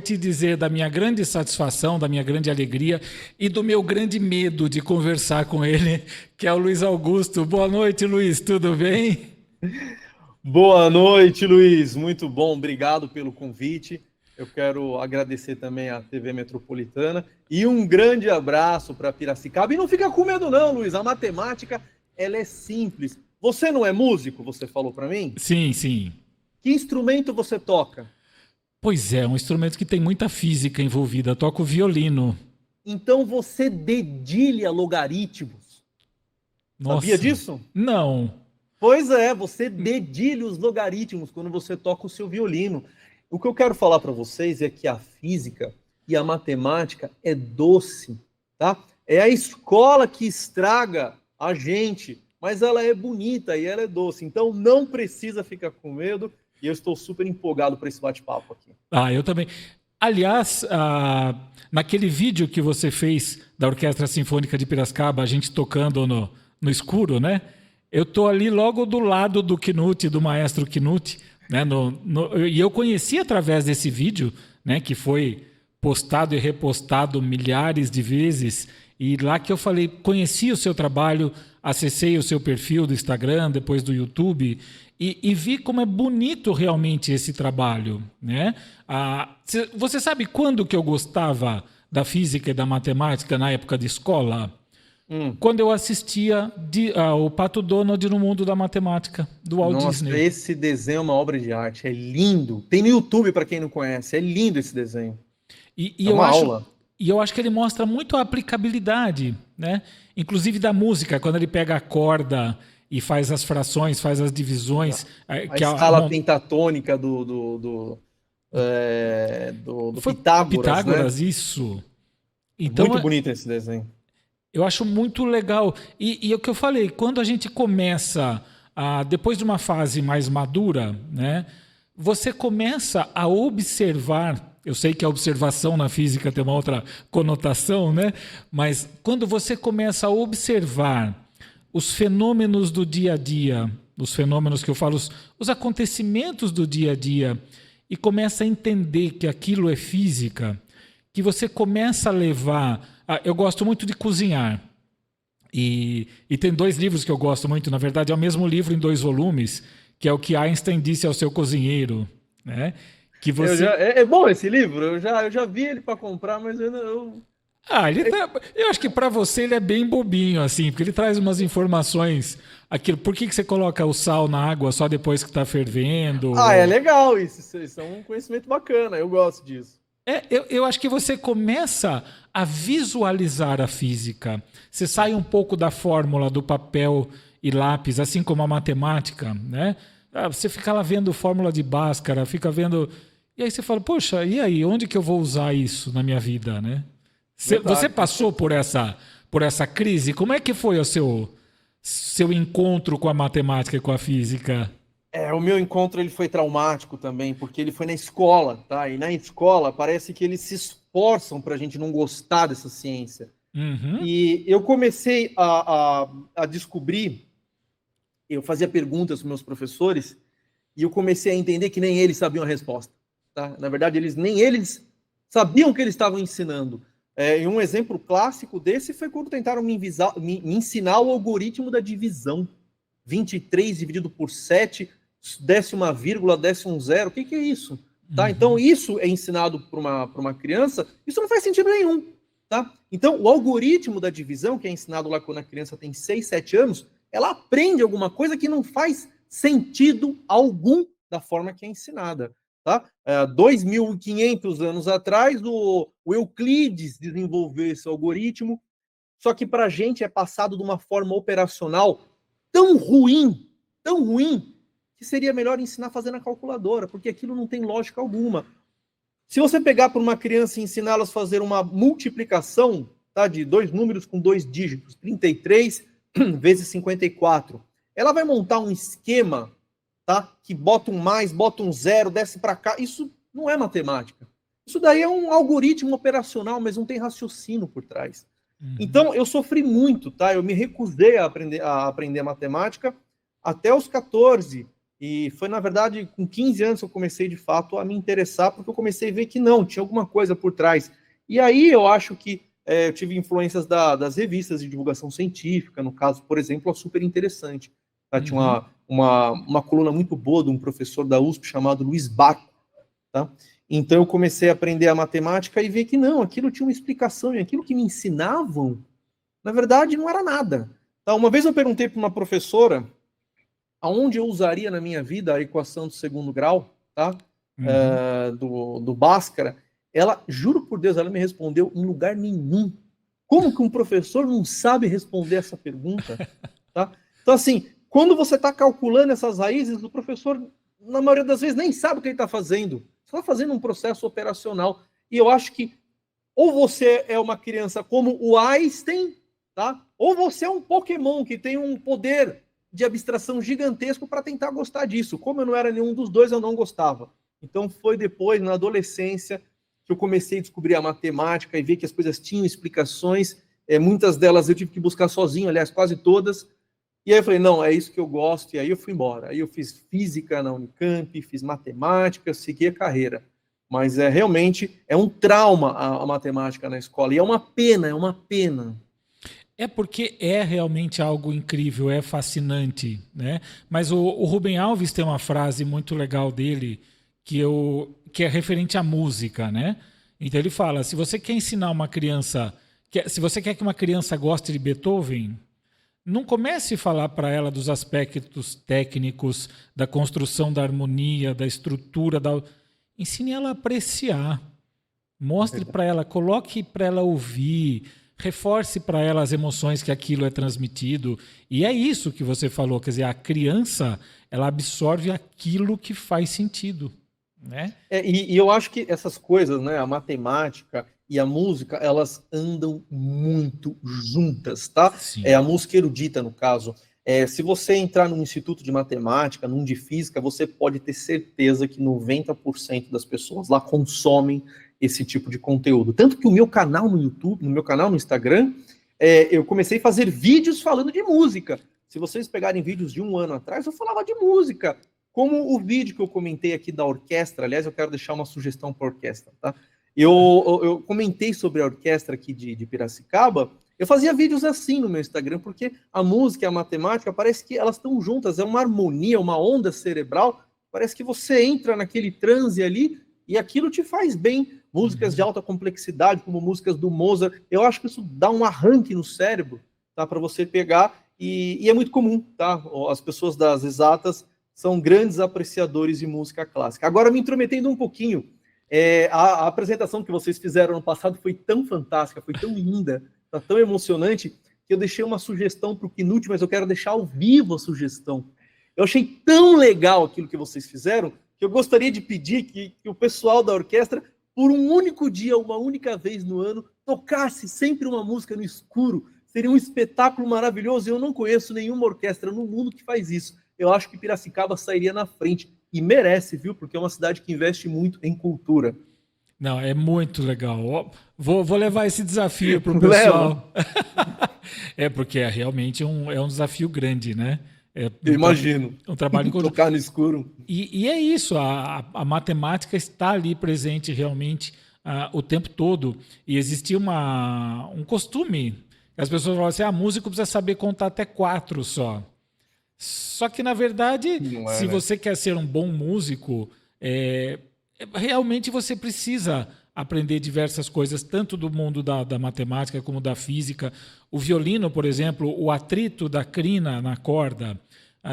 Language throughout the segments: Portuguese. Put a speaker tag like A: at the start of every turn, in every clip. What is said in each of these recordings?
A: Te dizer da minha grande satisfação, da minha grande alegria e do meu grande medo de conversar com ele, que é o Luiz Augusto. Boa noite, Luiz, tudo bem?
B: Boa noite, Luiz. Muito bom, obrigado pelo convite. Eu quero agradecer também à TV Metropolitana e um grande abraço para Piracicaba. E não fica com medo não, Luiz. A matemática, ela é simples. Você não é músico, você falou para mim?
A: Sim, sim.
B: Que instrumento você toca?
A: Pois é, um instrumento que tem muita física envolvida. Toco violino.
B: Então você dedilha logaritmos. Sabia
A: Nossa,
B: disso?
A: não.
B: Pois é, você dedilha os logaritmos quando você toca o seu violino. O que eu quero falar para vocês é que a física e a matemática é doce, tá? É a escola que estraga a gente, mas ela é bonita e ela é doce. Então não precisa ficar com medo e eu estou super empolgado para esse bate-papo aqui.
A: Ah, eu também. Aliás, naquele vídeo que você fez da Orquestra Sinfônica de Piracicaba, a gente tocando no escuro, né? Eu tô ali logo do lado do Knut, do maestro Knut, né? E eu conheci através desse vídeo, né? Que foi postado e repostado milhares de vezes. E lá que eu falei, conheci o seu trabalho, acessei o seu perfil do Instagram, depois do YouTube, e vi como é bonito realmente esse trabalho, né? Você sabe quando que eu gostava da física e da matemática na época de escola?
B: Hum.
A: Quando eu assistia o Pato Donald no Mundo da Matemática, do Walt
B: Nossa,
A: Disney.
B: esse desenho é uma obra de arte, é lindo. Tem no YouTube para quem não conhece, é lindo esse desenho.
A: E
B: É
A: eu
B: uma
A: acho,
B: aula.
A: e eu acho que ele mostra muito a aplicabilidade, né? Inclusive da música, quando ele pega a corda e faz as frações, faz as divisões,
B: A
A: que
B: escala pentatônica do
A: foi
B: Pitágoras, né?
A: Pitágoras, isso.
B: É
A: Então,
B: muito bonito esse desenho.
A: eu acho muito legal. E é o que eu falei, quando a gente começa, depois de uma fase mais madura, né, você começa a observar. Eu sei que a observação na física tem uma outra conotação, né? Mas quando você começa a observar os fenômenos do dia a dia, os fenômenos que eu falo, os acontecimentos do dia a dia, e começa a entender que aquilo é física, que você começa a levar. Eu gosto muito de cozinhar. E tem dois livros que eu gosto muito, na verdade é o mesmo livro em dois volumes, que é o que Einstein disse ao seu cozinheiro, né? Que você.
B: É bom esse livro, eu já vi ele para comprar, mas eu não.
A: Eu acho que para você ele é bem bobinho, assim, porque ele traz umas informações. Aquilo, por que você coloca o sal na água só depois que está
B: Ah, é
A: fervendo?
B: legal isso é um conhecimento bacana, eu gosto disso.
A: Eu acho que você começa a visualizar a física. Você sai um pouco da fórmula do papel e lápis, assim como a matemática, né? Você fica lá vendo fórmula de Bhaskara, fica vendo. E aí você fala, poxa, e aí, onde que eu vou usar isso na minha vida, né? Você
B: Verdade.
A: passou por essa crise? Como é que foi o seu encontro com a matemática e com a física?
B: O meu encontro ele foi traumático também, porque ele foi na escola, tá? E na escola parece que eles se esforçam para a gente não gostar dessa ciência.
A: Uhum.
B: E eu comecei a descobrir, eu fazia perguntas para meus professores, e eu comecei a entender que nem eles sabiam a resposta, tá? Na verdade, nem eles sabiam o que eles estavam ensinando. E um exemplo clássico desse foi quando tentaram me ensinar o algoritmo da divisão. 23 dividido por 7 desce uma vírgula, desce um zero. O que é isso? Tá? Então,
A: Uhum.
B: isso é ensinado para uma criança, isso não faz sentido nenhum. Tá? Então, o algoritmo da divisão, que é ensinado lá quando a criança tem 6, 7 anos, ela aprende alguma coisa que não faz sentido algum da forma que é ensinada. Tá? 2.500 anos atrás, o Euclides desenvolveu esse algoritmo, só que para a gente é passado de uma forma operacional tão ruim, que seria melhor ensinar fazendo a calculadora, porque aquilo não tem lógica alguma. Se você pegar para uma criança e ensiná-las a fazer uma multiplicação, tá, de dois números com dois dígitos, 33 vezes 54, ela vai montar um esquema, tá, que bota um mais, bota um zero, desce para cá. Isso não é matemática. Isso daí é um algoritmo operacional, mas não tem raciocínio por trás.
A: Uhum.
B: Então, eu sofri muito, tá? Eu me recusei a aprender matemática até os 14. E foi, na verdade, com 15 anos que eu comecei, de fato, a me interessar, porque eu comecei a ver que não, tinha alguma coisa por trás. E aí eu acho que eu tive influências das revistas de divulgação científica, no caso, por exemplo, a Super Interessante. Tá? Tinha uma coluna muito boa de um professor da USP chamado Luiz Baco. Tá? Então eu comecei a aprender a matemática e ver que não, aquilo tinha uma explicação, e aquilo que me ensinavam, na verdade, não era nada. Tá? Uma vez eu perguntei para uma professora aonde eu usaria na minha vida a equação do segundo grau, tá? Do Bhaskara. Ela, juro por Deus, ela me respondeu em lugar nenhum. Como que um professor não sabe responder essa pergunta? Tá? Então, assim, quando você está calculando essas raízes, o professor, na maioria das vezes, nem sabe o que ele está fazendo. Você está fazendo um processo operacional. E eu acho que ou você é uma criança como o Einstein, tá? Ou você é um Pokémon que tem um poder de abstração gigantesco para tentar gostar disso. Como eu não era nenhum dos dois, eu não gostava. Então foi depois, na adolescência, que eu comecei a descobrir a matemática e ver que as coisas tinham explicações. Muitas delas eu tive que buscar sozinho, aliás, quase todas. E aí eu falei, não, é isso que eu gosto. E aí eu fui embora. Aí eu fiz física na Unicamp, fiz matemática, segui a carreira. Mas realmente é um trauma a matemática na escola. E é uma pena, é uma pena.
A: É porque é realmente algo incrível, é fascinante, né? Mas o Rubem Alves tem uma frase muito legal dele que é referente à música, né? Então ele fala: se você quer ensinar uma criança, se você quer que uma criança goste de Beethoven, não comece a falar para ela dos aspectos técnicos, da construção da harmonia, da estrutura, ensine ela a apreciar. Mostre para ela, coloque para ela ouvir, reforce para ela as emoções que aquilo é transmitido. E é isso que você falou, quer dizer, a criança, ela absorve aquilo que faz sentido, né?
B: E eu acho que essas coisas, né, a matemática e a música, elas andam muito juntas, tá?
A: Sim.
B: A música erudita, no caso. Se você entrar num instituto de matemática, num de física, você pode ter certeza que 90% das pessoas lá consomem esse tipo de conteúdo. Tanto que o meu canal no YouTube, no meu canal no Instagram, eu comecei a fazer vídeos falando de música. Se vocês pegarem vídeos de 1 ano atrás, eu falava de música. Como o vídeo que eu comentei aqui da orquestra, aliás, eu quero deixar uma sugestão para a orquestra, tá? Eu comentei sobre a orquestra aqui de Piracicaba. Eu fazia vídeos assim no meu Instagram, porque a música e a matemática parece que elas estão juntas, é uma harmonia, uma onda cerebral, parece que você entra naquele transe ali e aquilo te faz bem. Músicas de alta complexidade, como músicas do Mozart, eu acho que isso dá um arranque no cérebro, tá, para você pegar, e é muito comum, tá? As pessoas das exatas são grandes apreciadores de música clássica. Agora, me intrometendo um pouquinho, a apresentação que vocês fizeram no passado foi tão fantástica, foi tão linda, tá tão emocionante, que eu deixei uma sugestão para o Knut, mas eu quero deixar ao vivo a sugestão. Eu achei tão legal aquilo que vocês fizeram, que eu gostaria de pedir que o pessoal da orquestra, por um único dia, uma única vez no ano, tocasse sempre uma música no escuro. Seria um espetáculo maravilhoso, e eu não conheço nenhuma orquestra no mundo que faz isso. Eu acho que Piracicaba sairia na frente. E merece, viu? Porque é uma cidade que investe muito em cultura.
A: Não, é muito legal. Vou levar esse desafio para o pessoal. Porque realmente é um desafio grande, né?
B: Eu imagino.
A: Um trabalho
B: tocar no escuro.
A: E é isso, a matemática está ali presente realmente o tempo todo. E existia um costume. As pessoas falam assim, músico precisa saber contar até 4 só. Só que, na verdade, se você quer ser um bom músico, realmente você precisa aprender diversas coisas, tanto do mundo da matemática como da física. O violino, por exemplo, o atrito da crina na corda,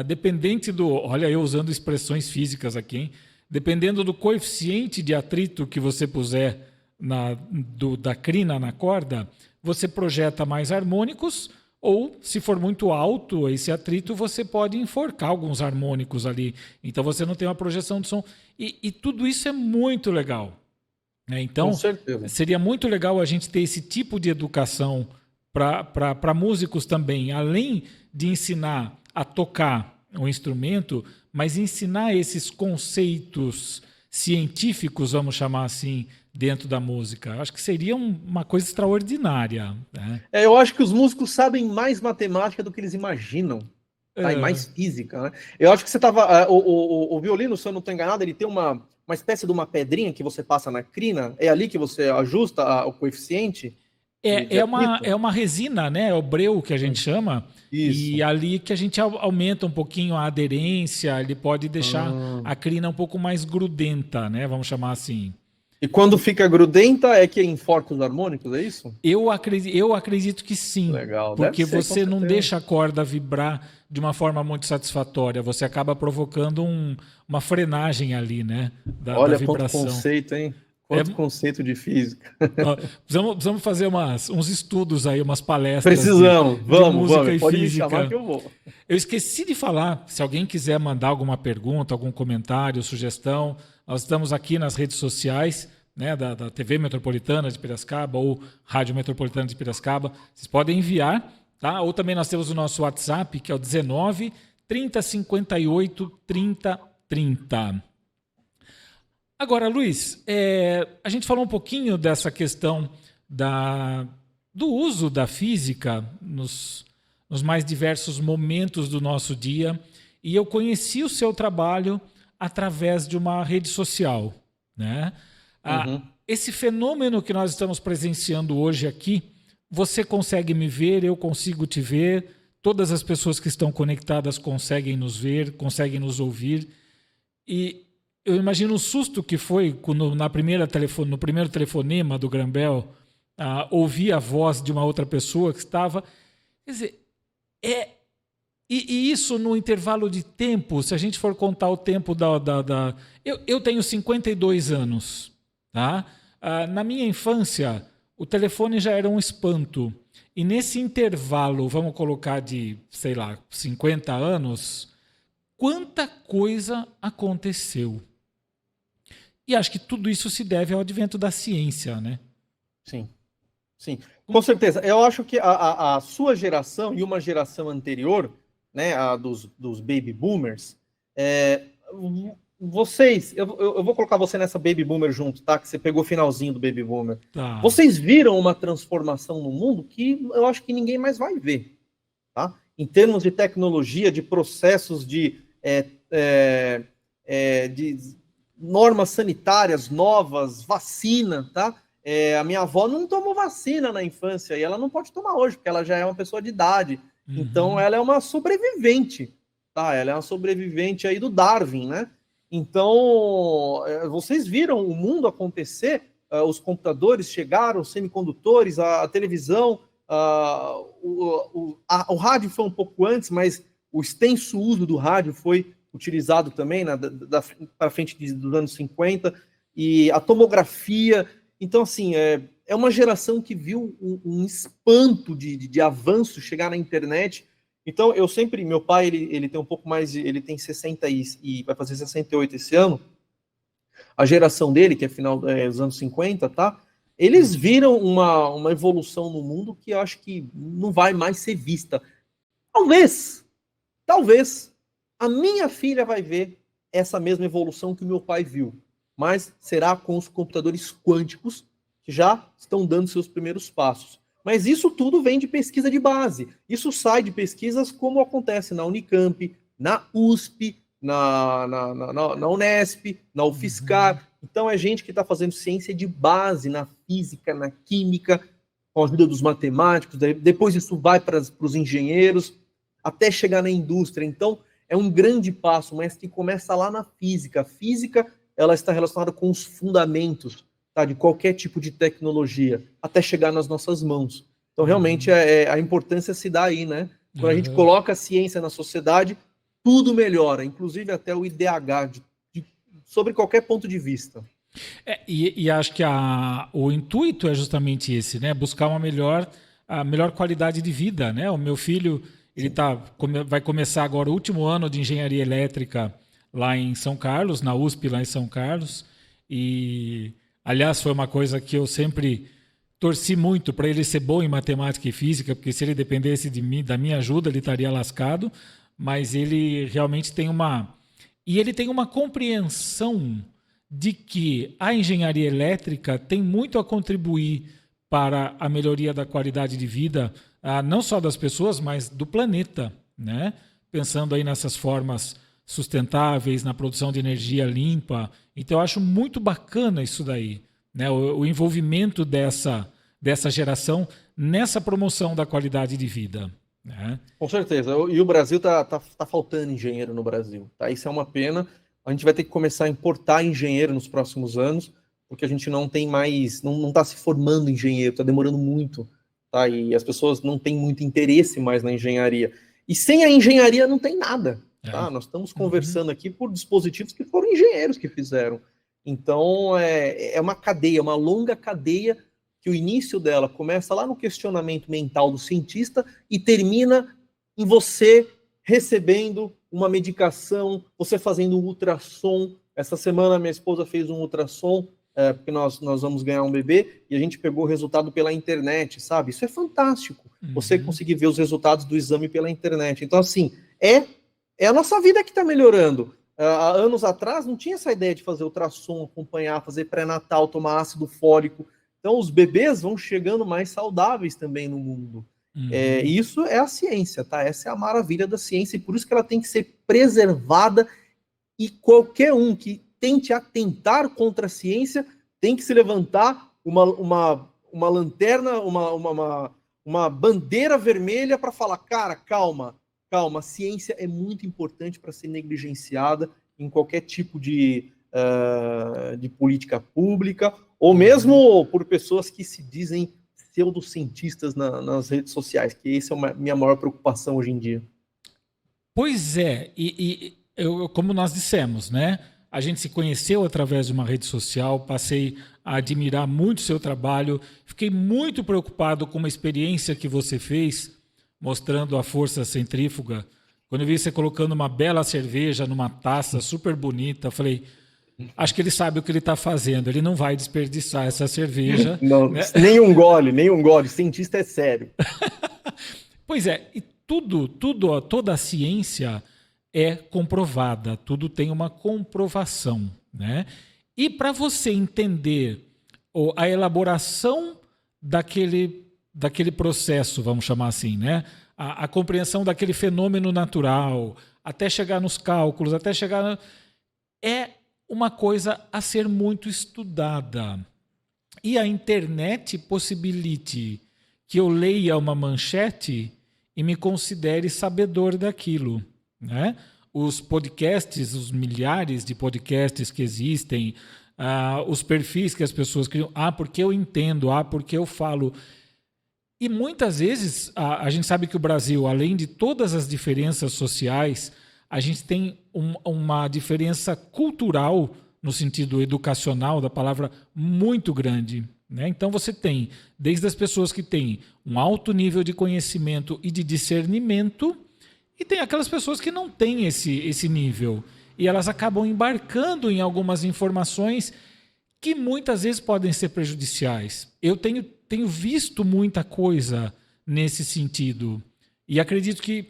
A: dependente do... Olha, eu usando expressões físicas aqui, hein? Dependendo do coeficiente de atrito que você puser da crina na corda, você projeta mais harmônicos, ou, se for muito alto esse atrito, você pode enforcar alguns harmônicos ali. Então, você não tem uma projeção de som. E tudo isso é muito legal. Né? Então, seria muito legal a gente ter esse tipo de educação para músicos também. Além de ensinar a tocar um instrumento, mas ensinar esses conceitos científicos, vamos chamar assim, dentro da música. Eu acho que seria uma coisa extraordinária. Né?
B: Eu acho que os músicos sabem mais matemática do que eles imaginam. tá? E mais física, né? Eu acho que você estava... O violino, se eu não estou enganado, ele tem uma espécie de uma pedrinha que você passa na crina. É ali que você ajusta o coeficiente de
A: É
B: atrito?
A: uma resina, né? É o breu que a gente chama.
B: Isso.
A: E ali que a gente aumenta um pouquinho a aderência, ele pode deixar
B: Ah.
A: a crina um pouco mais grudenta, né? Vamos chamar assim.
B: E quando fica grudenta é que enforca os harmônicos, é isso?
A: Eu acredito que sim,
B: Legal, deve
A: porque
B: ser, com
A: você não
B: certeza.
A: deixa a corda vibrar de uma forma muito satisfatória, você acaba provocando uma frenagem ali, né? Da
B: Olha quanto
A: vibração.
B: conceito, hein?
A: É,
B: Quanto conceito de física.
A: ó, precisamos fazer uns estudos aí, umas palestras
B: Precisamos,
A: de
B: vamos,
A: música
B: vamos.
A: e
B: Pode me
A: física.
B: chamar que eu vou.
A: Eu esqueci de falar, se alguém quiser mandar alguma pergunta, algum comentário, sugestão, nós estamos aqui nas redes sociais, né, da TV Metropolitana de Piracicaba ou Rádio Metropolitana de Piracicaba. Vocês podem enviar, tá? Ou também nós temos o nosso WhatsApp, que é o 19 30 58 30 30. Agora, Luiz, a gente falou um pouquinho dessa questão do uso da física nos mais diversos momentos do nosso dia, e eu conheci o seu trabalho através de uma rede social, né? Esse fenômeno que nós estamos presenciando hoje aqui, você consegue me ver, eu consigo te ver, todas as pessoas que estão conectadas conseguem nos ver, conseguem nos ouvir, e eu imagino o susto que foi quando no primeiro telefonema do Grambel, ouvir a voz de uma outra pessoa que estava... Quer dizer, e isso no intervalo de tempo, se a gente for contar o tempo eu tenho 52 anos, tá? Na minha infância, o telefone já era um espanto. E nesse intervalo, vamos colocar de, sei lá, 50 anos, quanta coisa aconteceu. E acho que tudo isso se deve ao advento da ciência, né?
B: Sim, sim. Com certeza. Eu acho que a sua geração e uma geração anterior, né, a dos baby boomers, vocês, eu vou colocar você nessa baby boomer junto, tá? Que você pegou o finalzinho do baby boomer.
A: Tá.
B: Vocês viram uma transformação no mundo que eu acho que ninguém mais vai ver, tá? Em termos de tecnologia, de processos, de normas sanitárias novas, vacina, tá? A minha avó não tomou vacina na infância e ela não pode tomar hoje, porque ela já é uma pessoa de idade. Então, ela é uma sobrevivente, tá? Ela é uma sobrevivente aí do Darwin, né? Então, vocês viram o mundo acontecer, os computadores chegaram, os semicondutores, a televisão, o rádio foi um pouco antes, mas o extenso uso do rádio foi utilizado também para frente dos anos 50, e a tomografia. Então, assim, é uma geração que viu um espanto de avanço chegar na internet. Então, meu pai, ele tem um pouco mais, ele tem 60 e vai fazer 68 esse ano. A geração dele, que é final dos anos 50, tá? Eles viram uma evolução no mundo que eu acho que não vai mais ser vista. Talvez, a minha filha vai ver essa mesma evolução que o meu pai viu, mas será com os computadores quânticos que já estão dando seus primeiros passos. Mas isso tudo vem de pesquisa de base. Isso sai de pesquisas como acontece na Unicamp, na USP, na Unesp, na UFSCar. Então é gente que está fazendo ciência de base na física, na química, com a ajuda dos matemáticos. Depois isso vai para os engenheiros, até chegar na indústria. Então é um grande passo, mas que começa lá na física. A física, ela está relacionada com os fundamentos, tá, de qualquer tipo de tecnologia, até chegar nas nossas mãos. Então, realmente, a importância se dá aí, né? Quando a gente coloca a ciência na sociedade, tudo melhora, inclusive até o IDH, sobre qualquer ponto de vista.
A: E acho que o intuito é justamente esse, né? Buscar a melhor qualidade de vida, né? O meu filho, ele vai começar agora o último ano de engenharia elétrica lá em São Carlos, na USP lá em São Carlos, e aliás foi uma coisa que eu sempre torci muito para ele ser bom em matemática e física, porque se ele dependesse de mim, da minha ajuda, ele estaria lascado, mas ele realmente tem uma compreensão de que a engenharia elétrica tem muito a contribuir para a melhoria da qualidade de vida, não só das pessoas, mas do planeta, né? pensando aí nessas formas sustentáveis, na produção de energia limpa. Então, eu acho muito bacana isso daí, né? O envolvimento dessa geração nessa promoção da qualidade de vida, né?
B: Com certeza. E o Brasil tá faltando engenheiro no Brasil, tá? Isso é uma pena. A gente vai ter que começar a importar engenheiro nos próximos anos, porque a gente não tem mais, não está se formando engenheiro, está demorando muito, tá? E as pessoas não têm muito interesse mais na engenharia. E sem a engenharia não tem nada, tá? Nós estamos conversando aqui por dispositivos que foram engenheiros que fizeram. Então, é uma cadeia, uma longa cadeia, que o início dela começa lá no questionamento mental do cientista e termina em você recebendo uma medicação, você fazendo um ultrassom. Essa semana minha esposa fez um ultrassom, porque nós vamos ganhar um bebê, e a gente pegou o resultado pela internet, sabe? Isso é fantástico, você conseguir ver os resultados do exame pela internet. Então, assim, é a nossa vida que está melhorando. Há anos atrás não tinha essa ideia de fazer ultrassom, acompanhar, fazer pré-natal, tomar ácido fólico. Então, os bebês vão chegando mais saudáveis também no mundo. Isso é a ciência, tá? Essa é a maravilha da ciência, e por isso que ela tem que ser preservada, e qualquer um que tente atentar contra a ciência tem que se levantar uma lanterna, uma bandeira vermelha para falar, cara, calma, a ciência é muito importante para ser negligenciada em qualquer tipo de política pública, ou mesmo por pessoas que se dizem pseudocientistas nas redes sociais, que essa é a minha maior preocupação hoje em dia.
A: Pois é, como nós dissemos, né? A gente se conheceu através de uma rede social, passei a admirar muito o seu trabalho, fiquei muito preocupado com uma experiência que você fez, mostrando a força centrífuga. Quando eu vi você colocando uma bela cerveja numa taça super bonita, eu falei, acho que ele sabe o que ele está fazendo, ele não vai desperdiçar essa cerveja.
B: Não, né? nem um gole, cientista é sério.
A: Pois é, e toda a ciência é comprovada, tudo tem uma comprovação, né? E para você entender a elaboração daquele processo, vamos chamar assim, né? A compreensão daquele fenômeno natural, até chegar nos cálculos, é uma coisa a ser muito estudada. E a internet possibilite que eu leia uma manchete e me considere sabedor daquilo, né? Os podcasts, os milhares de podcasts que existem, os perfis que as pessoas criam, porque eu entendo, porque eu falo. E muitas vezes a gente sabe que o Brasil, além de todas as diferenças sociais, a gente tem uma diferença cultural, no sentido educacional da palavra, muito grande, né? Então você tem, desde as pessoas que têm um alto nível de conhecimento e de discernimento, e tem aquelas pessoas que não têm esse nível. E elas acabam embarcando em algumas informações que muitas vezes podem ser prejudiciais. Eu tenho visto muita coisa nesse sentido. E acredito que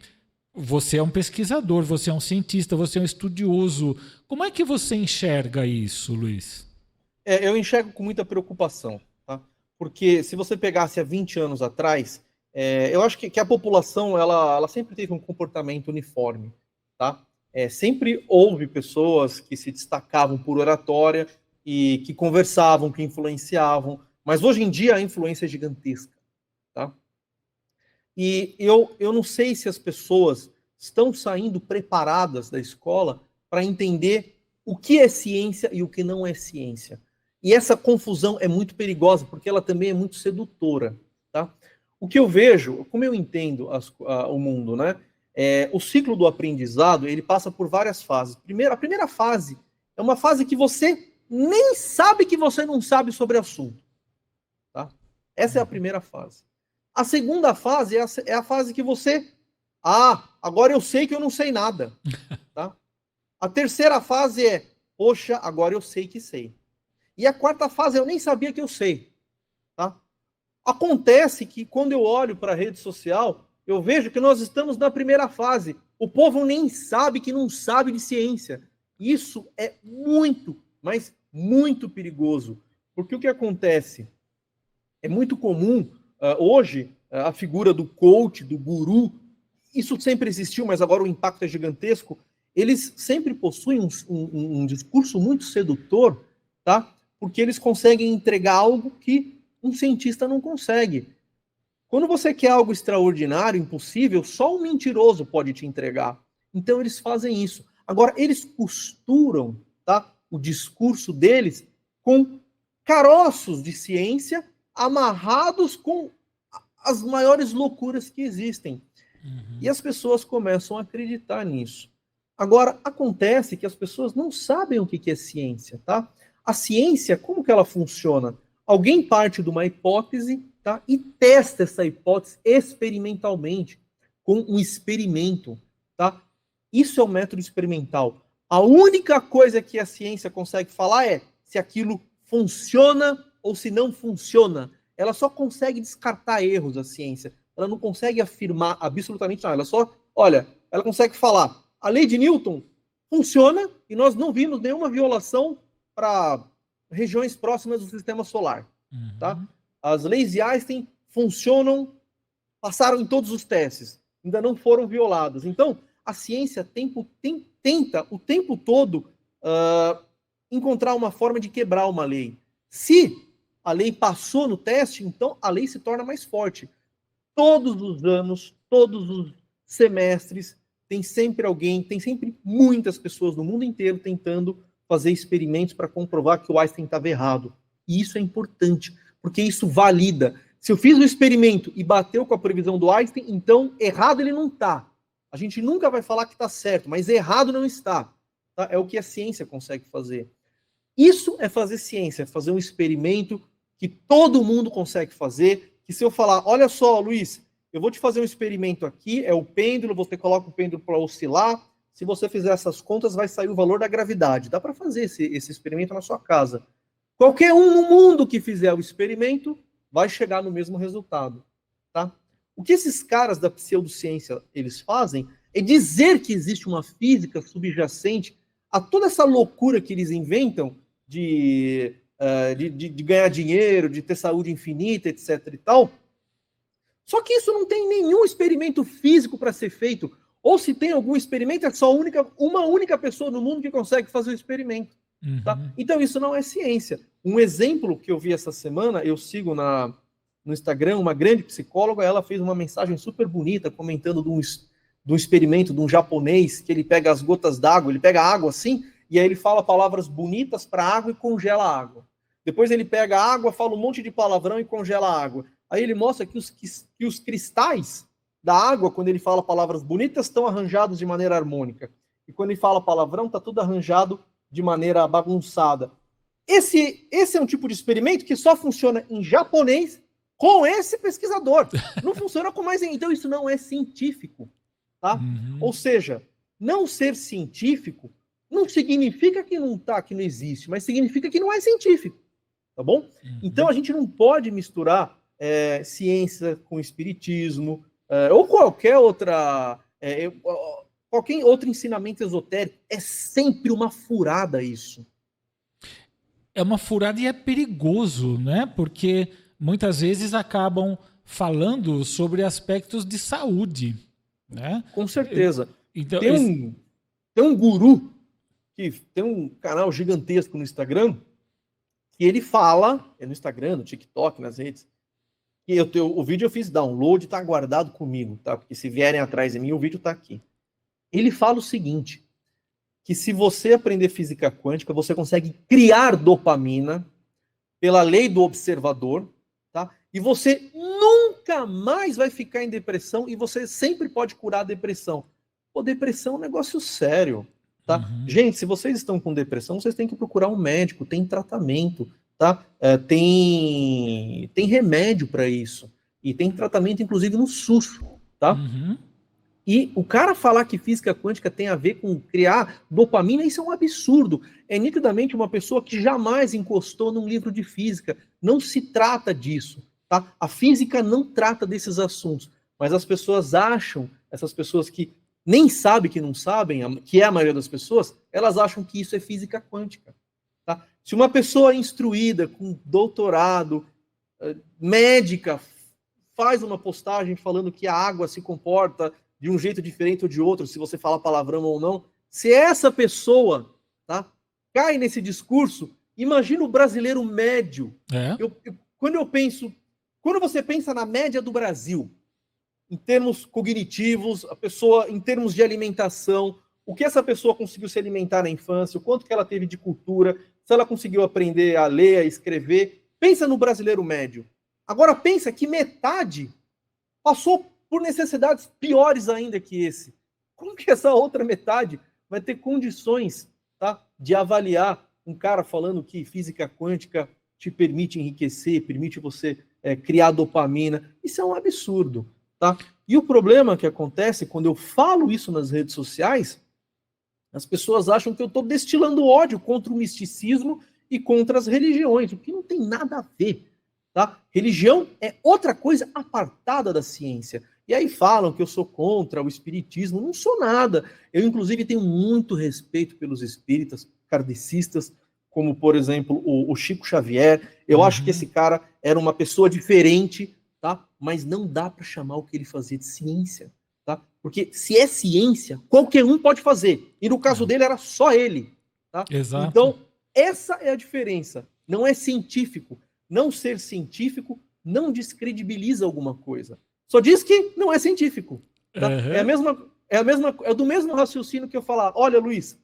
A: você é um pesquisador, você é um cientista, você é um estudioso. Como é que você enxerga isso, Luiz?
B: Eu enxergo com muita preocupação, tá? Porque se você pegasse há 20 anos atrás, eu acho que a população ela sempre teve um comportamento uniforme, tá? Sempre houve pessoas que se destacavam por oratória e que conversavam, que influenciavam, mas hoje em dia a influência é gigantesca, tá? E eu não sei se as pessoas estão saindo preparadas da escola para entender o que é ciência e o que não é ciência. E essa confusão é muito perigosa, porque ela também é muito sedutora, tá? O que eu vejo, como eu entendo o mundo, né? O ciclo do aprendizado, ele passa por várias fases. A primeira fase é uma fase que você nem sabe que você não sabe sobre o assunto, tá? Essa é a primeira fase. A segunda fase é a fase que você... agora eu sei que eu não sei nada, tá? A terceira fase é... Poxa, agora eu sei que sei. E a quarta fase eu nem sabia que eu sei, tá? Acontece que quando eu olho para a rede social, eu vejo que nós estamos na primeira fase. O povo nem sabe que não sabe de ciência. Isso é muito, mas muito perigoso. Porque o que acontece? É muito comum, hoje, a figura do coach, do guru, isso sempre existiu, mas agora o impacto é gigantesco, eles sempre possuem um discurso muito sedutor, tá? Porque eles conseguem entregar algo que um cientista não consegue. Quando você quer algo extraordinário, impossível, só um mentiroso pode te entregar. Então eles fazem isso. Agora, eles costuram, tá, o discurso deles com caroços de ciência amarrados com as maiores loucuras que existem.
A: Uhum.
B: E as pessoas começam a acreditar nisso. Agora, acontece que as pessoas não sabem o que é ciência, tá? A ciência, como que ela funciona? Alguém parte de uma hipótese, tá? E testa essa hipótese experimentalmente, com um experimento, tá? Isso é o método experimental. A única coisa que a ciência consegue falar é se aquilo funciona ou se não funciona. Ela só consegue descartar erros, a ciência. Ela não consegue afirmar absolutamente nada. Ela só, olha, ela consegue falar, a lei de Newton funciona e nós não vimos nenhuma violação para regiões próximas do sistema solar. Tá? As leis de Einstein funcionam, passaram em todos os testes, ainda não foram violadas. Então, a ciência tenta o tempo todo encontrar uma forma de quebrar uma lei. Se a lei passou no teste, então a lei se torna mais forte. Todos os anos, todos os semestres, tem sempre alguém, tem sempre muitas pessoas no mundo inteiro tentando fazer experimentos para comprovar que o Einstein estava errado. E isso é importante, porque isso valida. Se eu fiz um experimento e bateu com a previsão do Einstein, então errado ele não está. A gente nunca vai falar que está certo, mas errado não está. Tá? É o que a ciência consegue fazer. Isso é fazer ciência, é fazer um experimento que todo mundo consegue fazer, que se eu falar, olha só, Luiz, eu vou te fazer um experimento aqui, é o pêndulo, você coloca o pêndulo para oscilar, se você fizer essas contas, vai sair o valor da gravidade. Dá para fazer esse experimento na sua casa. Qualquer um no mundo que fizer o experimento vai chegar no mesmo resultado. Tá? O que esses caras da pseudociência eles fazem é dizer que existe uma física subjacente a toda essa loucura que eles inventam de ganhar dinheiro, de ter saúde infinita, etc. e tal. Só que isso não tem nenhum experimento físico para ser feito. Ou se tem algum experimento, é só uma única pessoa no mundo que consegue fazer o experimento.
A: Uhum.
B: Tá? Então isso não é ciência. Um exemplo que eu vi essa semana, eu sigo no Instagram uma grande psicóloga, ela fez uma mensagem super bonita comentando de um experimento de um japonês que ele pega as gotas d'água, ele pega a água assim, e aí ele fala palavras bonitas para a água e congela a água. Depois ele pega a água, fala um monte de palavrão e congela a água. Aí ele mostra que os cristais da água, quando ele fala palavras bonitas, estão arranjados de maneira harmônica. E quando ele fala palavrão, está tudo arranjado de maneira bagunçada. Esse é um tipo de experimento que só funciona em japonês com esse pesquisador. Não funciona com mais... Então isso não é científico. Tá?
A: Uhum.
B: Ou seja, não ser científico não significa que não existe, mas significa que não é científico. Tá bom?
A: Uhum.
B: Então a gente não pode misturar ciência com espiritismo, ou qualquer outro ensinamento esotérico. É sempre uma furada isso.
A: É uma furada e é perigoso, né? Porque muitas vezes acabam falando sobre aspectos de saúde, né?
B: Com certeza.
A: Então,
B: tem um guru que tem um canal gigantesco no Instagram que ele fala, no Instagram, no TikTok, nas redes, que o vídeo eu fiz download, está guardado comigo, tá? Porque se vierem atrás de mim, o vídeo está aqui. Ele fala o seguinte, que se você aprender física quântica, você consegue criar dopamina pela lei do observador, tá? E você nunca mais vai ficar em depressão e você sempre pode curar a depressão. Pô, depressão é um negócio sério, tá?
A: Uhum.
B: Gente, se vocês estão com depressão, vocês têm que procurar um médico, tem tratamento, tá? Tem remédio para isso. E tem tratamento, inclusive, no SUS, tá?
A: Uhum.
B: E o cara falar que física quântica tem a ver com criar dopamina, isso é um absurdo. É nitidamente uma pessoa que jamais encostou num livro de física. Não se trata disso, tá? A física não trata desses assuntos. Mas as pessoas acham, essas pessoas que nem sabem que não sabem, que é a maioria das pessoas, elas acham que isso é física quântica. Tá? Se uma pessoa instruída, com doutorado, médica, faz uma postagem falando que a água se comporta de um jeito diferente ou de outro, se você fala palavrão ou não, se essa pessoa, tá, cai nesse discurso, imagina o brasileiro médio. Quando você pensa na média do Brasil, em termos cognitivos, a pessoa, em termos de alimentação, o que essa pessoa conseguiu se alimentar na infância, o quanto que ela teve de cultura, se ela conseguiu aprender a ler, a escrever, pensa no brasileiro médio. Agora pensa que metade passou por necessidades piores ainda que esse. Como que essa outra metade vai ter condições, tá, de avaliar um cara falando que física quântica te permite enriquecer, permite você criar dopamina? Isso é um absurdo, tá? E o problema que acontece quando eu falo isso nas redes sociais, as pessoas acham que eu estou destilando ódio contra o misticismo e contra as religiões, o que não tem nada a ver. Tá? Religião é outra coisa apartada da ciência. E aí falam que eu sou contra o espiritismo. Não sou nada. Eu, inclusive, tenho muito respeito pelos espíritas, kardecistas, como, por exemplo, o Chico Xavier. Eu acho que esse cara era uma pessoa diferente, tá? Mas não dá para chamar o que ele fazia de ciência. Tá? Porque se é ciência, qualquer um pode fazer. E no caso dele era só ele. Tá?
A: Exato.
B: Então, essa é a diferença. Não é científico. Não ser científico não descredibiliza alguma coisa. Só diz que não é científico. Tá? É do mesmo raciocínio que eu falar, olha, Luiz,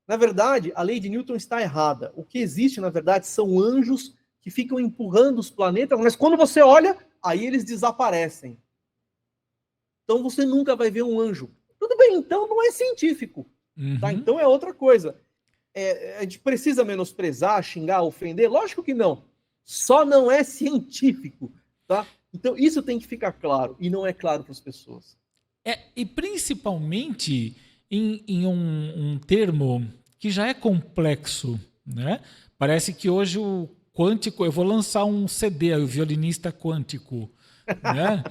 B: na verdade, a lei de Newton está errada. O que existe, na verdade, são anjos que ficam empurrando os planetas, mas quando você olha, aí eles desaparecem. Então você nunca vai ver um anjo. Tudo bem, então não é científico. Tá? Então é outra coisa. A gente precisa menosprezar, xingar, ofender? Lógico que não. Só não é científico. Tá? Então isso tem que ficar claro. E não é claro para as pessoas.
A: E principalmente em um termo que já é complexo. Né? Parece que hoje o quântico... Eu vou lançar um CD, o violinista quântico. Né?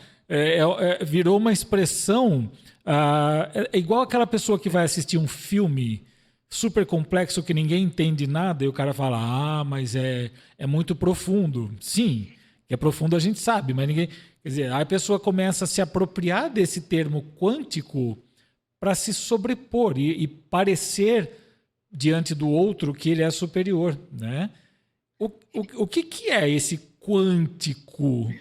A: Virou uma expressão... é igual aquela pessoa que vai assistir um filme super complexo que ninguém entende nada e o cara fala, mas é muito profundo. Sim, que é profundo a gente sabe, mas ninguém... Quer dizer, aí a pessoa começa a se apropriar desse termo quântico para se sobrepor e parecer diante do outro que ele é superior. Né? O que é esse quântico?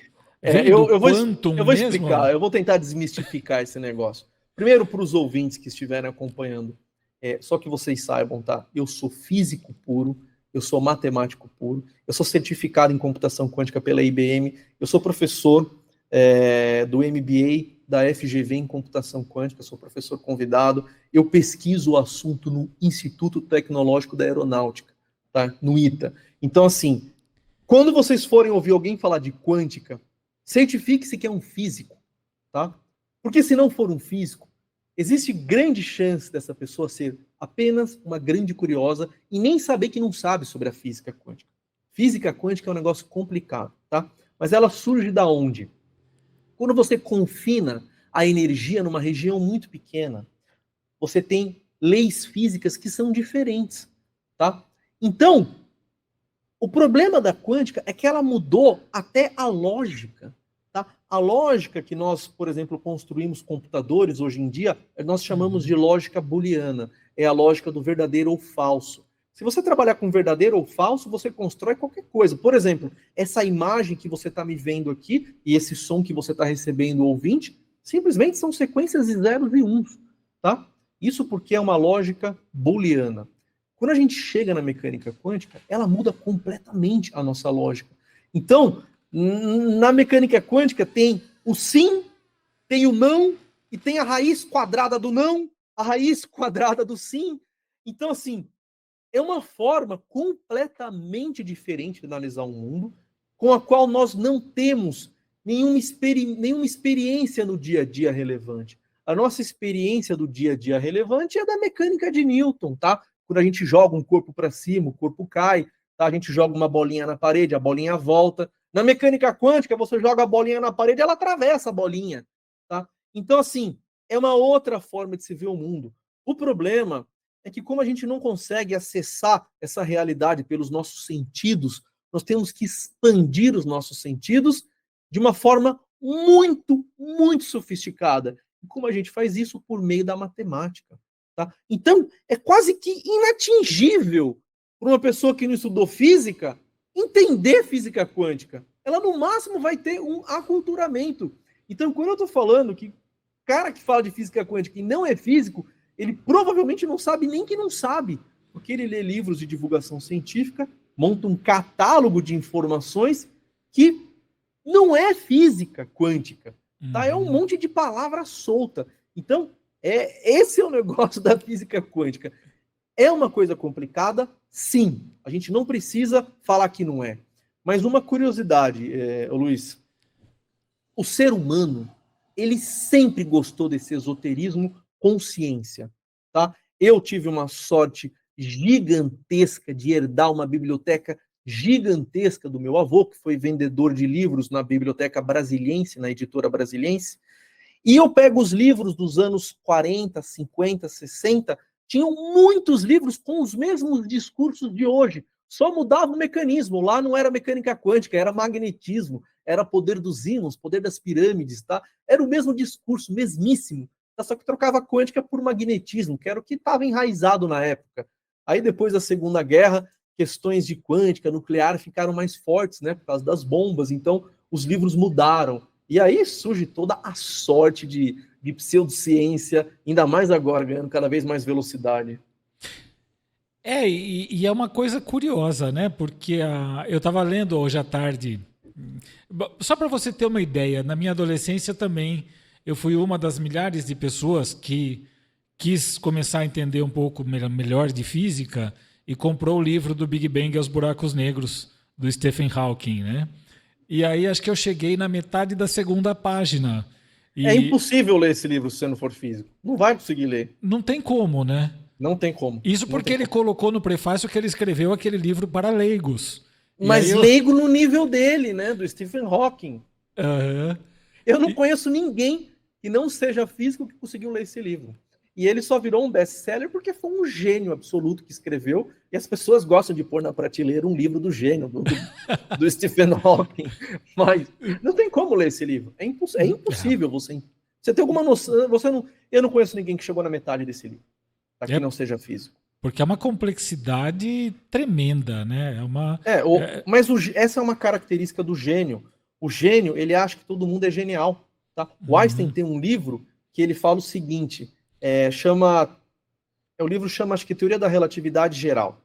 B: Eu vou explicar, eu vou tentar desmistificar esse negócio. Primeiro, para os ouvintes que estiverem acompanhando, só que vocês saibam, tá? Eu sou físico puro, eu sou matemático puro, eu sou certificado em computação quântica pela IBM, eu sou professor do MBA da FGV em computação quântica, sou professor convidado, eu pesquiso o assunto no Instituto Tecnológico da Aeronáutica, tá? No ITA. Então, assim, quando vocês forem ouvir alguém falar de quântica, certifique-se que é um físico, tá? Porque se não for um físico, existe grande chance dessa pessoa ser apenas uma grande curiosa e nem saber que não sabe sobre a física quântica. Física quântica é um negócio complicado, tá? Mas ela surge da onde? Quando você confina a energia numa região muito pequena, você tem leis físicas que são diferentes, tá? Então, o problema da quântica é que ela mudou até a lógica. Tá? A lógica que nós, por exemplo, construímos computadores hoje em dia, nós chamamos de lógica booleana. É a lógica do verdadeiro ou falso. Se você trabalhar com verdadeiro ou falso, você constrói qualquer coisa. Por exemplo, essa imagem que você está me vendo aqui e esse som que você está recebendo, ouvinte, simplesmente são sequências de zeros e uns. Tá? Isso porque é uma lógica booleana. Quando a gente chega na mecânica quântica, ela muda completamente a nossa lógica. Então, na mecânica quântica tem o sim, tem o não, e tem a raiz quadrada do não, a raiz quadrada do sim. Então, assim, é uma forma completamente diferente de analisar o mundo, com a qual nós não temos nenhuma experiência no dia a dia relevante. A nossa experiência do dia a dia relevante é da mecânica de Newton, tá? Quando a gente joga um corpo para cima, o corpo cai, tá? A gente joga uma bolinha na parede, a bolinha volta. Na mecânica quântica, você joga a bolinha na parede, ela atravessa a bolinha, tá? Então, assim, é uma outra forma de se ver o mundo. O problema é que, como a gente não consegue acessar essa realidade pelos nossos sentidos, nós temos que expandir os nossos sentidos de uma forma muito, muito sofisticada. E como a gente faz isso? Por meio da matemática. Tá? Então, é quase que inatingível para uma pessoa que não estudou física entender física quântica. Ela, no máximo, vai ter um aculturamento. Então, quando eu estou falando que o cara que fala de física quântica e não é físico, ele provavelmente não sabe nem que não sabe, porque ele lê livros de divulgação científica, monta um catálogo de informações que não é física quântica. Tá? É um monte de palavra solta. Então, esse é o negócio da física quântica. É uma coisa complicada? Sim. A gente não precisa falar que não é. Mas uma curiosidade, Luiz. O ser humano, ele sempre gostou desse esoterismo com ciência. Tá? Eu tive uma sorte gigantesca de herdar uma biblioteca gigantesca do meu avô, que foi vendedor de livros na Biblioteca Brasiliense, na Editora Brasiliense. E eu pego os livros dos anos 40, 50, 60, tinham muitos livros com os mesmos discursos de hoje, só mudava o mecanismo. Lá não era mecânica quântica, era magnetismo, era poder dos ímãs, poder das pirâmides, tá? Era o mesmo discurso, mesmíssimo, só que trocava quântica por magnetismo, que era o que estava enraizado na época. Aí depois da Segunda Guerra, questões de quântica, nuclear ficaram mais fortes, né, por causa das bombas, então os livros mudaram. E aí surge toda a sorte de pseudociência, ainda mais agora, ganhando cada vez mais velocidade.
A: E é uma coisa curiosa, né? Porque eu estava lendo hoje à tarde, só para você ter uma ideia, na minha adolescência também, eu fui uma das milhares de pessoas que quis começar a entender um pouco melhor de física e comprou o livro do Big Bang e os Buracos Negros, do Stephen Hawking, né? E aí acho que eu cheguei na metade da segunda página.
B: É impossível ler esse livro se você não for físico. Não vai conseguir ler.
A: Não tem como, né?
B: Não tem como.
A: Isso porque ele colocou no prefácio que ele escreveu aquele livro para leigos.
B: Mas leigo no nível dele, né? Do Stephen Hawking.
A: Uhum.
B: Eu não conheço ninguém que não seja físico que conseguiu ler esse livro. E ele só virou um best-seller porque foi um gênio absoluto que escreveu, e as pessoas gostam de pôr na prateleira um livro do gênio, do Stephen Hawking. Mas não tem como ler esse livro. É impossível você ter alguma noção. Eu não conheço ninguém que chegou na metade desse livro, para que não seja físico.
A: Porque é uma complexidade tremenda, né?
B: Mas essa é uma característica do gênio. O gênio, ele acha que todo mundo é genial. Tá? O Einstein tem um livro que ele fala o seguinte... o livro chama, acho que, Teoria da Relatividade Geral.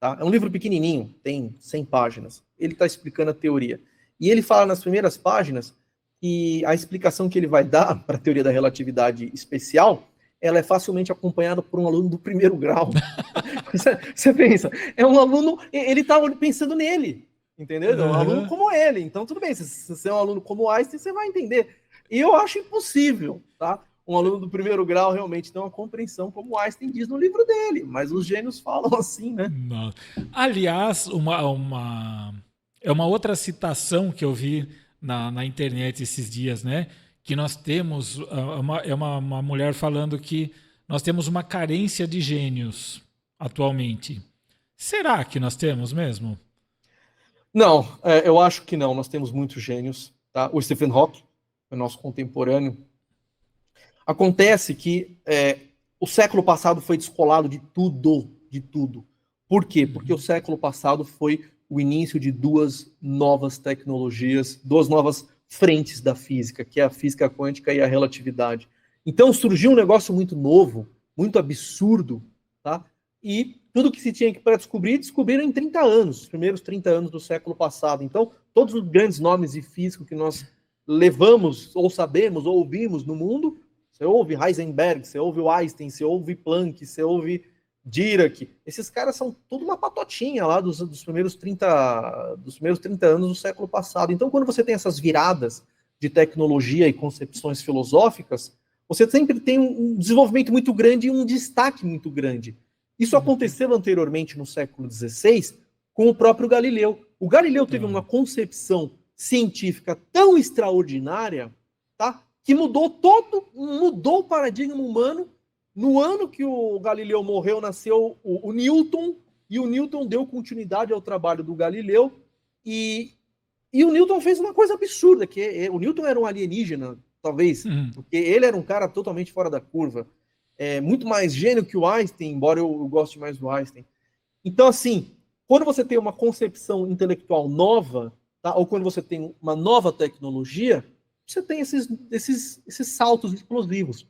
B: Tá? É um livro pequenininho, tem 100 páginas. Ele está explicando a teoria. E ele fala nas primeiras páginas que a explicação que ele vai dar para a teoria da relatividade especial, ela é facilmente acompanhada por um aluno do primeiro grau. Você pensa, é um aluno, ele está pensando nele, entendeu? É um aluno como ele. Então, tudo bem, se você é um aluno como Einstein, você vai entender. E eu acho impossível, tá? Um aluno do primeiro grau realmente tem uma compreensão, como Einstein diz no livro dele, mas os gênios falam assim, né?
A: Não. Aliás, é uma outra citação que eu vi na internet esses dias, né? Que nós temos, uma mulher falando que nós temos uma carência de gênios atualmente. Será que nós temos mesmo?
B: Não, eu acho que não, nós temos muitos gênios, tá? O Stephen Hawking, o nosso contemporâneo. Acontece que o século passado foi descolado de tudo, de tudo. Por quê? Porque o século passado foi o início de duas novas tecnologias, duas novas frentes da física, que é a física quântica e a relatividade. Então surgiu um negócio muito novo, muito absurdo, tá? E tudo que se tinha para descobrir, descobriram em 30 anos, os primeiros 30 anos do século passado. Então, todos os grandes nomes de físico que nós levamos, ou sabemos, ou ouvimos no mundo, você ouve Heisenberg, você ouve o Einstein, você ouve Planck, você ouve Dirac. Esses caras são tudo uma patotinha lá dos primeiros 30 anos do século passado. Então, quando você tem essas viradas de tecnologia e concepções filosóficas, você sempre tem um desenvolvimento muito grande e um destaque muito grande. Isso aconteceu anteriormente no século XVI com o próprio Galileu. O Galileu teve uma concepção científica tão extraordinária, tá? Que mudou o paradigma humano. No ano que o Galileu morreu, nasceu o Newton, e o Newton deu continuidade ao trabalho do Galileu, e o Newton fez uma coisa absurda, que o Newton era um alienígena, talvez, porque ele era um cara totalmente fora da curva, muito mais gênio que o Einstein, embora eu goste mais do Einstein. Então, assim, quando você tem uma concepção intelectual nova, tá, ou quando você tem uma nova tecnologia, você tem esses saltos explosivos.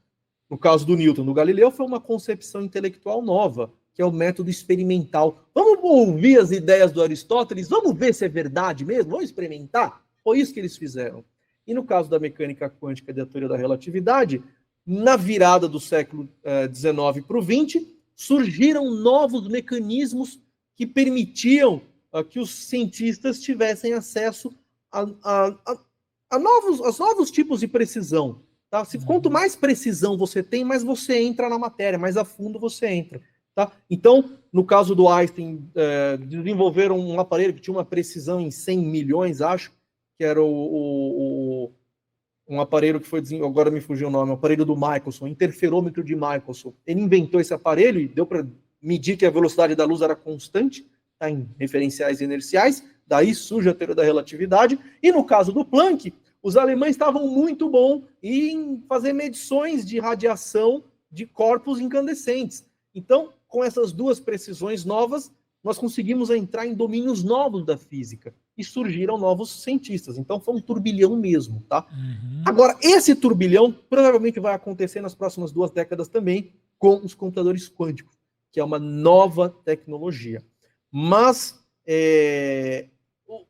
B: No caso do Newton, do Galileu, foi uma concepção intelectual nova, que é o método experimental. Vamos ouvir as ideias do Aristóteles, vamos ver se é verdade mesmo, vamos experimentar? Foi isso que eles fizeram. E no caso da mecânica quântica e da teoria da relatividade, na virada do século XIX para o XX, surgiram novos mecanismos que permitiam que os cientistas tivessem acesso a novos tipos de precisão. Tá? Quanto mais precisão você tem, mais você entra na matéria, mais a fundo você entra. Tá? Então, no caso do Einstein, desenvolveram um aparelho que tinha uma precisão em 100 milhões, acho, que era um aparelho que foi, agora me fugiu o nome, o aparelho do Michelson, interferômetro de Michelson. Ele inventou esse aparelho e deu para medir que a velocidade da luz era constante, tá, em referenciais inerciais, daí surge a teoria da relatividade. E no caso do Planck, os alemães estavam muito bons em fazer medições de radiação de corpos incandescentes. Então, com essas duas precisões novas, nós conseguimos entrar em domínios novos da física e surgiram novos cientistas. Então, foi um turbilhão mesmo, tá? Agora, esse turbilhão provavelmente vai acontecer nas próximas 2 décadas também com os computadores quânticos, que é uma nova tecnologia. Mas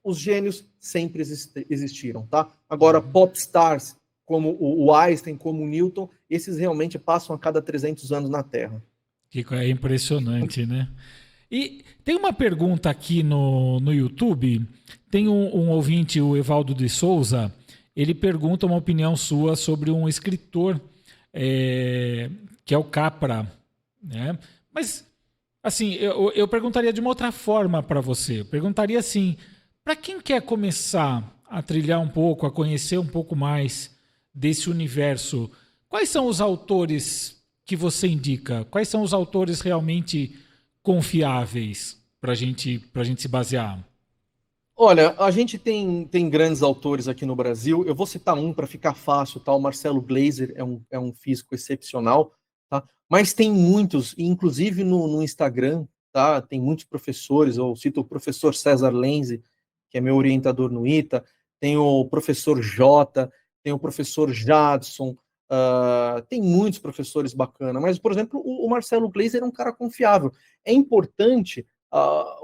B: os gênios sempre existiram, tá? Agora, popstars como o Einstein, como o Newton, esses realmente passam a cada 300 anos na Terra.
A: É impressionante, né? E tem uma pergunta aqui no YouTube. Tem um ouvinte, o Evaldo de Souza, ele pergunta uma opinião sua sobre um escritor que é o Capra, né? Mas, assim, eu perguntaria de uma outra forma para você. Eu perguntaria assim, para quem quer começar a trilhar um pouco, a conhecer um pouco mais desse universo, quais são os autores que você indica? Quais são os autores realmente confiáveis para a gente se basear?
B: Olha, a gente tem grandes autores aqui no Brasil. Eu vou citar um para ficar fácil, tá? O Marcelo Gleiser é um físico excepcional, tá? Mas tem muitos, inclusive no Instagram, tá? Tem muitos professores. Eu cito o professor César Lenzi, que é meu orientador no ITA. Tem o professor Jota, tem o professor Jadson. Tem muitos professores bacanas. Mas, por exemplo, o Marcelo Gleiser é um cara confiável. É importante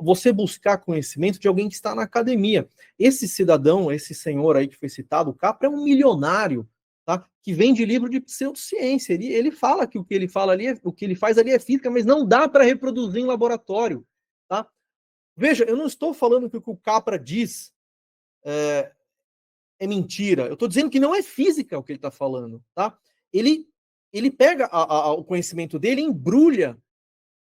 B: você buscar conhecimento de alguém que está na academia. Esse cidadão, esse senhor aí que foi citado, o Capra, é um milionário, tá? Que vende livro de pseudociência. Ele fala que o que ele fala ali, o que ele faz ali é física, mas não dá para reproduzir em laboratório, tá? Veja, eu não estou falando que o que o Capra diz é mentira. Eu estou dizendo que não é física o que ele está falando, tá? Ele pega o conhecimento dele e embrulha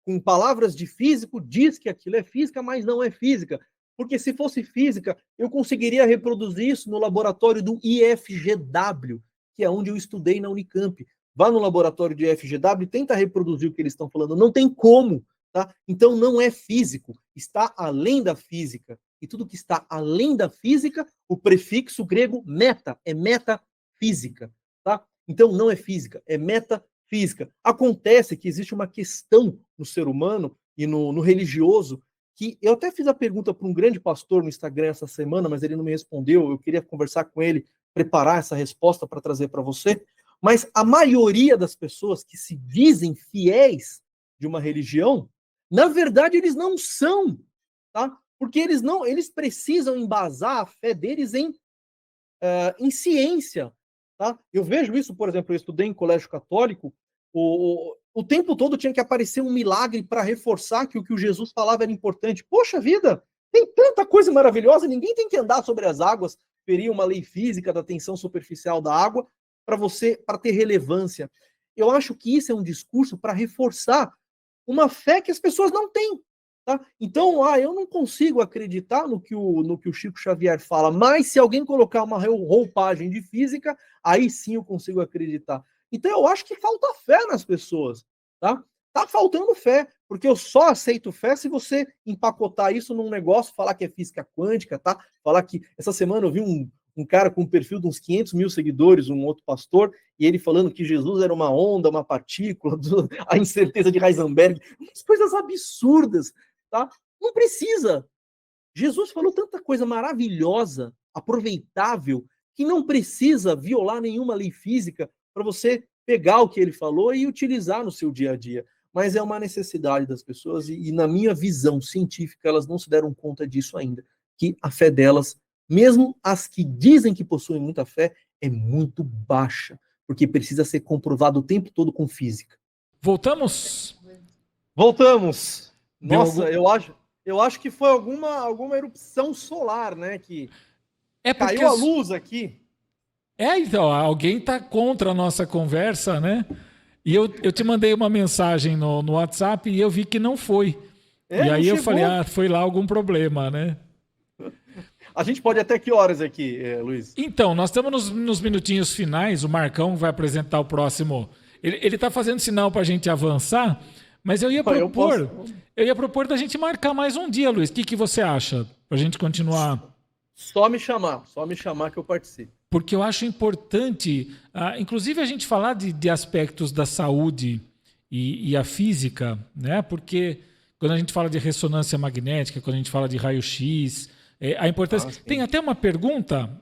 B: com palavras de físico, diz que aquilo é física, mas não é física. Porque se fosse física, eu conseguiria reproduzir isso no laboratório do IFGW, que é onde eu estudei na Unicamp. Vá no laboratório do IFGW e tenta reproduzir o que eles estão falando. Não tem como, tá? Então não é físico, está além da física. E tudo que está além da física, o prefixo grego meta, é metafísica, tá? Então não é física, é metafísica. Acontece que existe uma questão no ser humano e no religioso, que eu até fiz a pergunta para um grande pastor no Instagram essa semana, mas ele não me respondeu. Eu queria conversar com ele, preparar essa resposta para trazer para você. Mas a maioria das pessoas que se dizem fiéis de uma religião, na verdade eles não são, tá? Porque eles precisam embasar a fé deles em ciência, tá? Eu vejo isso, por exemplo, eu estudei em colégio católico, o tempo todo tinha que aparecer um milagre para reforçar que o que o Jesus falava era importante. Poxa vida, tem tanta coisa maravilhosa, ninguém tem que andar sobre as águas, ferir uma lei física da tensão superficial da água para ter relevância. Eu acho que isso é um discurso para reforçar uma fé que as pessoas não têm. Tá? Então, eu não consigo acreditar no que o Chico Xavier fala, mas se alguém colocar uma roupagem de física, aí sim eu consigo acreditar. Então, eu acho que falta fé nas pessoas. Tá? Tá faltando fé, porque eu só aceito fé se você empacotar isso num negócio, falar que é física quântica, tá? Falar que essa semana eu vi um cara com um perfil de uns 500 mil seguidores, um outro pastor, e ele falando que Jesus era uma onda, uma partícula, a incerteza de Heisenberg, umas coisas absurdas, tá? Não precisa. Jesus falou tanta coisa maravilhosa, aproveitável, que não precisa violar nenhuma lei física para você pegar o que ele falou e utilizar no seu dia a dia. Mas é uma necessidade das pessoas e na minha visão científica, elas não se deram conta disso ainda, que a fé delas, mesmo as que dizem que possuem muita fé, é muito baixa, porque precisa ser comprovado o tempo todo com física.
A: Voltamos?
B: Voltamos.
A: Deu
B: Nossa,
A: algum...
B: eu acho que foi alguma erupção solar, né, que
A: porque
B: caiu a luz aqui.
A: Então, alguém está contra a nossa conversa, né? E eu te mandei uma mensagem no WhatsApp e eu vi que não foi. E aí eu falei, foi lá algum problema, né?
B: A gente pode até que horas aqui, Luiz?
A: Então, nós estamos nos minutinhos finais, o Marcão vai apresentar o próximo. Ele está fazendo sinal para a gente avançar, mas eu ia propor da gente marcar mais um dia, Luiz. O que você acha? Para a gente continuar...
B: Só me chamar que eu participe.
A: Porque eu acho importante, inclusive, a gente falar de aspectos da saúde e a física, né? Porque quando a gente fala de ressonância magnética, quando a gente fala de raio-x, a importância... Tem até uma pergunta,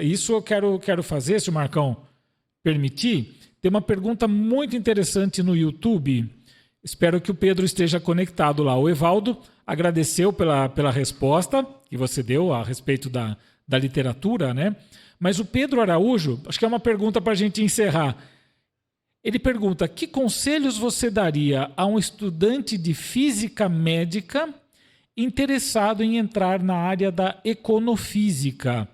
A: isso eu quero fazer, se o Marcão permitir. Tem uma pergunta muito interessante no YouTube. Espero que o Pedro esteja conectado lá. O Evaldo agradeceu pela resposta que você deu a respeito da literatura, né? Mas o Pedro Araújo, acho que é uma pergunta para a gente encerrar. Ele pergunta, que conselhos você daria a um estudante de física médica interessado em entrar na área da econofísica?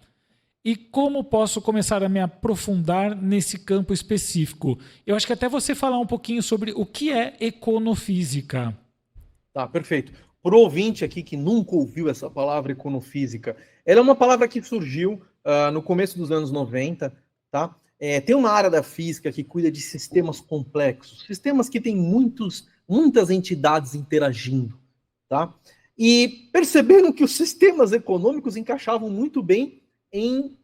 A: E como posso começar a me aprofundar nesse campo específico? Eu acho que até você falar um pouquinho sobre o que é econofísica.
B: Tá, perfeito. Para o ouvinte aqui que nunca ouviu essa palavra econofísica, ela é uma palavra que surgiu no começo dos anos 90, tá? Tem uma área da física que cuida de sistemas complexos, sistemas que têm muitas entidades interagindo, tá? E perceberam que os sistemas econômicos encaixavam muito bem em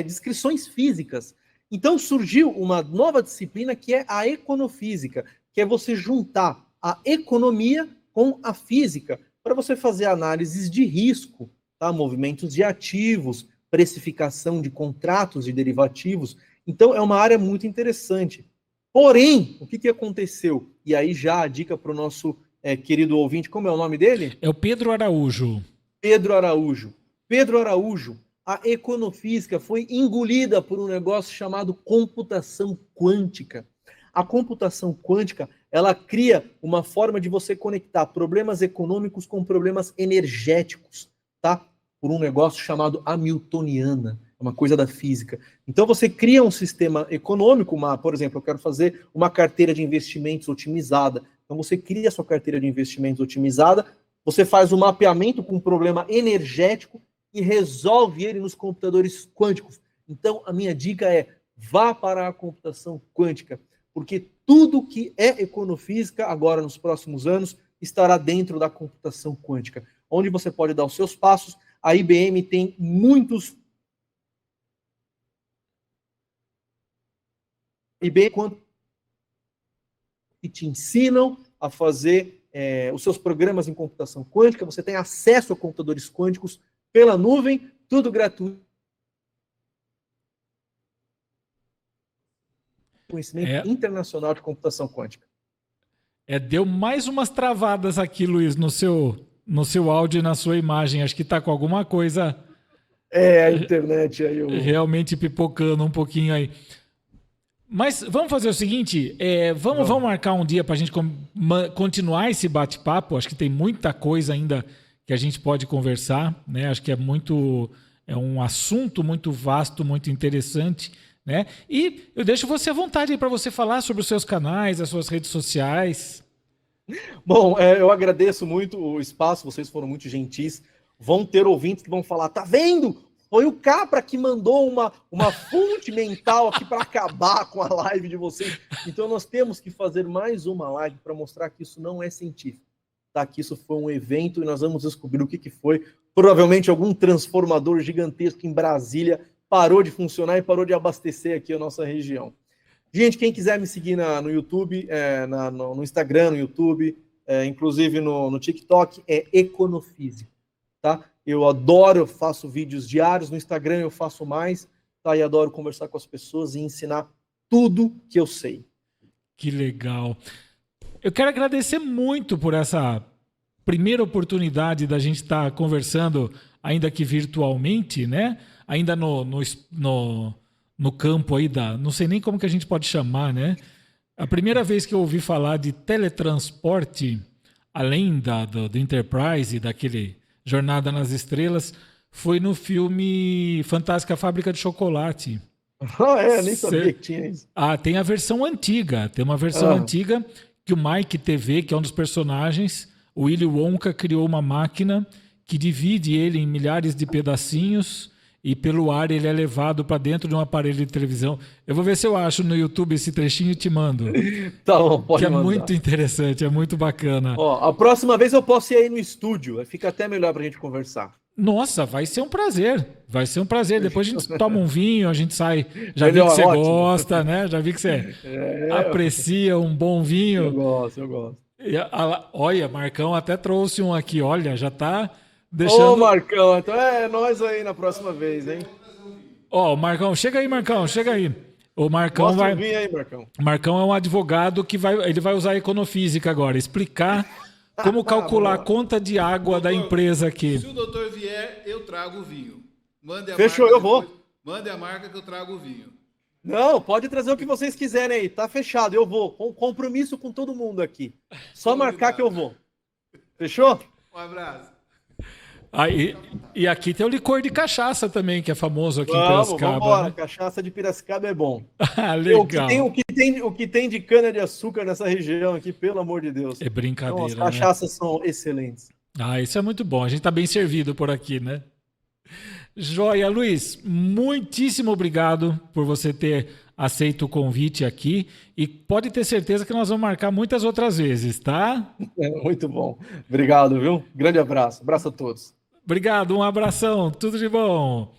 B: descrições físicas. Então surgiu uma nova disciplina que é a econofísica, que é você juntar a economia com a física para você fazer análises de risco, tá? Movimentos de ativos, precificação de contratos de derivativos. Então é uma área muito interessante. Porém, o que aconteceu? E aí já a dica para o nosso querido ouvinte, como é o nome dele?
A: É o Pedro Araújo.
B: Pedro Araújo, a econofísica foi engolida por um negócio chamado computação quântica. A computação quântica, ela cria uma forma de você conectar problemas econômicos com problemas energéticos, tá? Por um negócio chamado hamiltoniana, uma coisa da física. Então você cria um sistema econômico, por exemplo, eu quero fazer uma carteira de investimentos otimizada. Então você cria a sua carteira de investimentos otimizada, você faz o mapeamento com um problema energético e resolve ele nos computadores quânticos. Então a minha dica é, vá para a computação quântica, porque tudo que é econofísica agora nos próximos anos estará dentro da computação quântica, onde você pode dar os seus passos. A IBM tem muitos que te ensinam a fazer os seus programas em computação quântica. Você tem acesso a computadores quânticos pela nuvem, tudo gratuito. Conhecimento internacional de computação quântica.
A: Deu mais umas travadas aqui, Luiz, no seu áudio e na sua imagem. Acho que está com alguma coisa...
B: a internet aí.
A: Realmente pipocando um pouquinho aí. Mas vamos fazer o seguinte, vamos marcar um dia para a gente continuar esse bate-papo. Acho que tem muita coisa ainda que a gente pode conversar, né? Acho que é um assunto muito vasto, muito interessante, né? E eu deixo você à vontade para você falar sobre os seus canais, as suas redes sociais.
B: Bom, eu agradeço muito o espaço, vocês foram muito gentis. Vão ter ouvintes que vão falar, tá vendo? Foi o Capra que mandou uma fonte mental aqui para acabar com a live de vocês. Então nós temos que fazer mais uma live para mostrar que isso não é científico, tá? Que isso foi um evento e nós vamos descobrir o que foi. provavelmente algum transformador gigantesco em Brasília parou de funcionar e parou de abastecer aqui a nossa região. Gente, quem quiser me seguir no YouTube, no Instagram, no YouTube, inclusive no TikTok, é Econofísico, tá? Eu adoro, eu faço vídeos diários, no Instagram eu faço mais, tá? E adoro conversar com as pessoas e ensinar tudo que eu sei.
A: Que legal. Eu quero agradecer muito por essa primeira oportunidade da gente estar conversando, ainda que virtualmente, né? Ainda no campo aí não sei nem como que a gente pode chamar, né? A primeira vez que eu ouvi falar de teletransporte, além do Enterprise, daquele Jornada nas Estrelas, foi no filme Fantástica Fábrica de Chocolate.
B: Nem sabia que tinha isso.
A: Tem a versão antiga. Tem uma versão antiga que o Mike TV, que é um dos personagens, o Willy Wonka criou uma máquina que divide ele em milhares de pedacinhos e pelo ar ele é levado para dentro de um aparelho de televisão. Eu vou ver se eu acho no YouTube esse trechinho e te mando.
B: Tá bom, pode mandar.
A: Que é muito interessante, é muito bacana.
B: A próxima vez eu posso ir aí no estúdio, fica até melhor pra gente conversar.
A: Nossa, vai ser um prazer. Vai ser um prazer. Depois a gente toma um vinho, a gente sai. Já vi que você gosta, né? Já vi que você aprecia um bom vinho.
B: Eu gosto.
A: Olha, Marcão até trouxe um aqui. Olha, já tá deixando...
B: Ô, Marcão, então nós aí na próxima vez, hein?
A: Marcão, chega aí, Marcão, chega aí. O Marcão
B: Mostra o vinho aí, Marcão.
A: Marcão é um advogado que ele vai usar a econofísica agora, explicar como calcular a conta de água da empresa aqui.
C: Se o doutor vier, eu trago o vinho.
B: Fechou, eu vou.
C: Mande a marca que eu trago o vinho.
B: Não, pode trazer o que vocês quiserem aí. Tá fechado, eu vou. Compromisso com todo mundo aqui. Só marcar que eu vou. Fechou?
C: Um abraço.
A: E aqui tem o licor de cachaça também, que é famoso aqui em Piracicaba.
B: Vambora,
A: né?
B: Cachaça de Piracicaba é bom.
A: Legal.
B: O que tem de cana-de-açúcar nessa região aqui, pelo amor de Deus.
A: É brincadeira,
B: Então, as cachaças são excelentes.
A: Isso é muito bom. A gente tá bem servido por aqui, né? Joia, Luiz, muitíssimo obrigado por você ter aceito o convite aqui e pode ter certeza que nós vamos marcar muitas outras vezes, tá?
B: Muito bom. Obrigado, viu? Grande abraço. Abraço a todos.
A: Obrigado, um abração, tudo de bom.